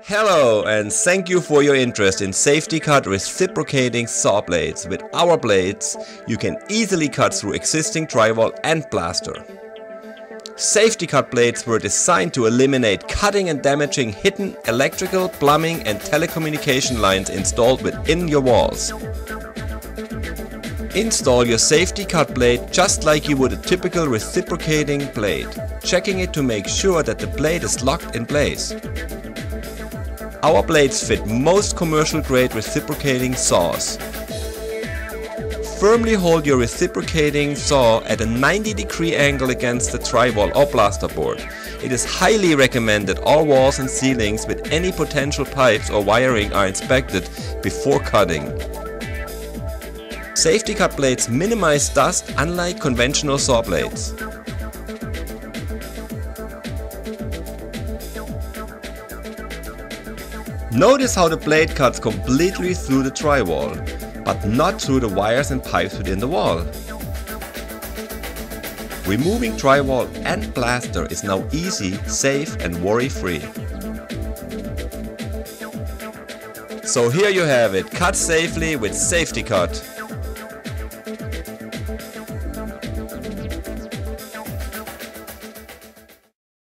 Hello and thank you for your interest in Saf-T-Kut Reciprocating Saw Blades. With our blades, you can easily cut through existing drywall and plaster. Saf-T-Kut blades were designed to eliminate cutting and damaging hidden electrical, plumbing and telecommunication lines installed within your walls. Install your Saf-T-Kut blade just like you would a typical reciprocating blade, checking it to make sure that the blade is locked in place. Our blades fit most commercial grade reciprocating saws. Firmly hold your reciprocating saw at a 90-degree angle against the drywall or plasterboard. It is highly recommended all walls and ceilings with any potential pipes or wiring are inspected before cutting. Saf-T-Kut blades minimize dust unlike conventional saw blades. Notice how the blade cuts completely through the drywall, but not through the wires and pipes within the wall. Removing drywall and plaster is now easy, safe and worry-free. So here you have it, cut safely with Saf-T-Kut.